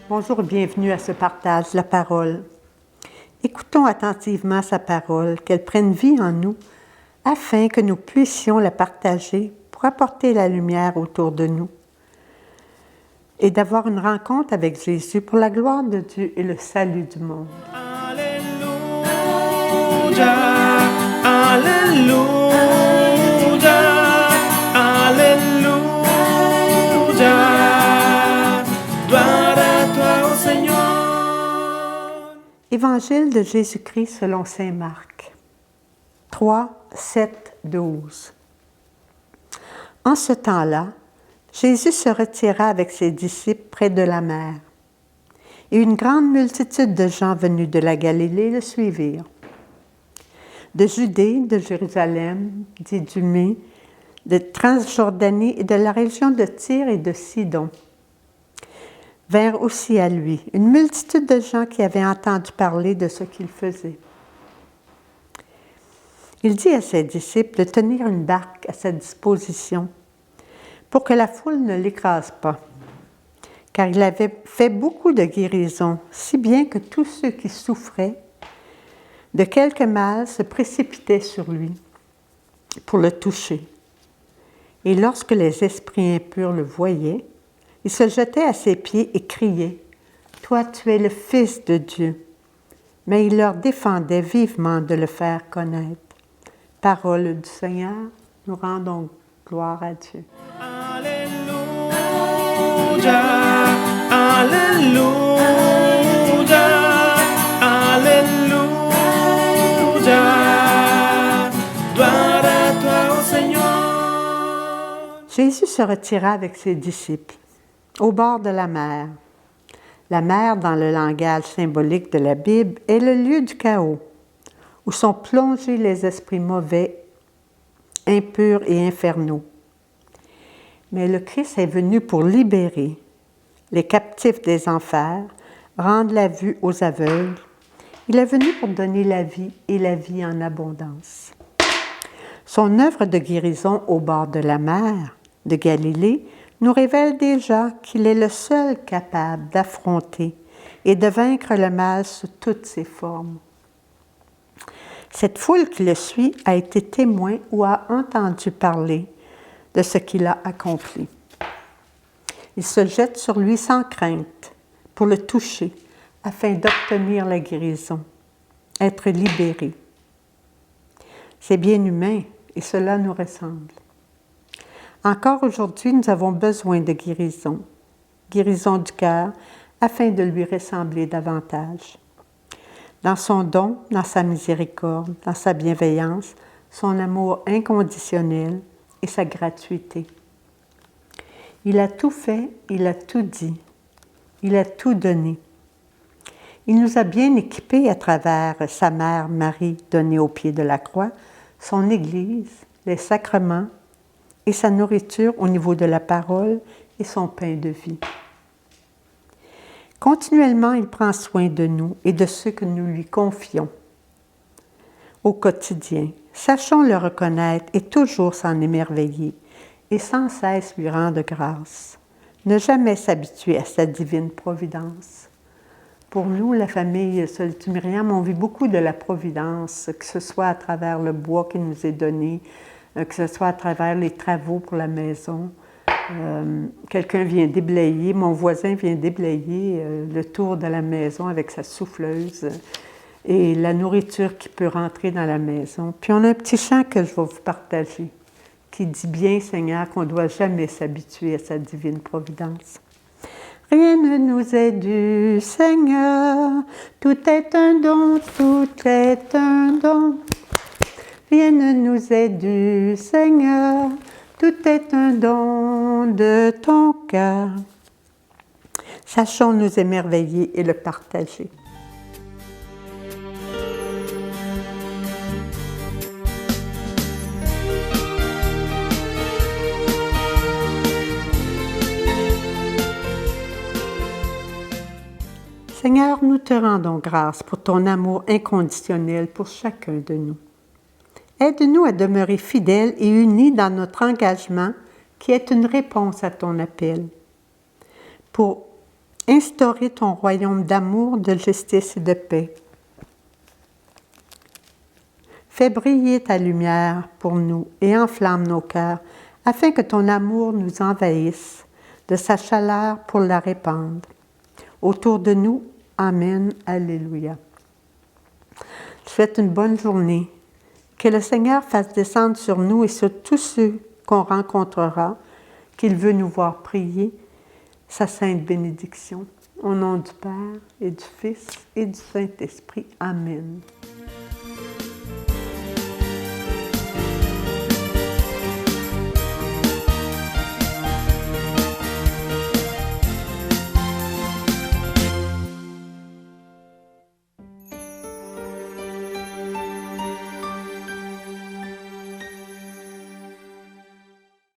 Bonjour et bienvenue à ce partage de la parole. Écoutons attentivement sa parole, qu'elle prenne vie en nous, afin que nous puissions la partager pour apporter la lumière autour de nous et d'avoir une rencontre avec Jésus pour la gloire de Dieu et le salut du monde. Alléluia, Alléluia, Alléluia. Gloire à toi, ô Seigneur. Évangile de Jésus-Christ selon saint Marc 3, 7, 12. En ce temps-là, Jésus se retira avec ses disciples près de la mer, et une grande multitude de gens venus de la Galilée le suivirent. De Judée, de Jérusalem, d'Idumée, de Transjordanie et de la région de Tyr et de Sidon, vinrent aussi à lui une multitude de gens qui avaient entendu parler de ce qu'il faisait. Il dit à ses disciples de tenir une barque à sa disposition pour que la foule ne l'écrase pas, car il avait fait beaucoup de guérisons, si bien que tous ceux qui souffraient de quelque mal se précipitaient sur lui pour le toucher. Et lorsque les esprits impurs le voyaient, ils se jetaient à ses pieds et criaient « Toi, tu es le Fils de Dieu !» Mais il leur défendait vivement de le faire connaître. Parole du Seigneur, nous rendons gloire à Dieu. Alléluia, Alléluia, Alléluia. Gloire à toi, ô Seigneur. Jésus se retira avec ses disciples au bord de la mer. La mer, dans le langage symbolique de la Bible, est le lieu du chaos, où sont plongés les esprits mauvais, impurs et infernaux. Mais le Christ est venu pour libérer les captifs des enfers, rendre la vue aux aveugles. Il est venu pour donner la vie et la vie en abondance. Son œuvre de guérison au bord de la mer de Galilée nous révèle déjà qu'il est le seul capable d'affronter et de vaincre le mal sous toutes ses formes. Cette foule qui le suit a été témoin ou a entendu parler de ce qu'il a accompli. Ils se jettent sur lui sans crainte pour le toucher afin d'obtenir la guérison, être libérés. C'est bien humain et cela nous ressemble. Encore aujourd'hui, nous avons besoin de guérison du cœur, afin de lui ressembler davantage. Dans son don, dans sa miséricorde, dans sa bienveillance, son amour inconditionnel et sa gratuité. Il a tout fait, il a tout dit, il a tout donné. Il nous a bien équipés à travers sa mère Marie donnée au pied de la croix, son Église, les sacrements, et sa nourriture au niveau de la parole et son pain de vie. Continuellement, il prend soin de nous et de ceux que nous lui confions. Au quotidien, sachons le reconnaître et toujours s'en émerveiller et sans cesse lui rendre grâce. Ne jamais s'habituer à sa divine providence. Pour nous, la famille Solitude Myriam, on vit beaucoup de la providence, que ce soit à travers le bois qui nous est donné, que ce soit à travers les travaux pour la maison. Quelqu'un vient déblayer, mon voisin vient déblayer le tour de la maison avec sa souffleuse et la nourriture qui peut rentrer dans la maison. Puis on a un petit chant que je vais vous partager qui dit bien, Seigneur, qu'on ne doit jamais s'habituer à sa divine providence. Rien ne nous est dû, Seigneur, tout est un don, tout est un don. Rien ne nous est dû, Seigneur, tout est un don de ton cœur. Sachons nous émerveiller et le partager. Seigneur, nous te rendons grâce pour ton amour inconditionnel pour chacun de nous. Aide-nous à demeurer fidèles et unis dans notre engagement qui est une réponse à ton appel. Pour instaurer ton royaume d'amour, de justice et de paix. Fais briller ta lumière pour nous et enflamme nos cœurs, afin que ton amour nous envahisse de sa chaleur pour la répandre. Autour de nous, Amen, Alléluia. Je souhaite une bonne journée. Que le Seigneur fasse descendre sur nous et sur tous ceux qu'on rencontrera, qu'il veut nous voir prier, sa sainte bénédiction. Au nom du Père et du Fils et du Saint-Esprit. Amen.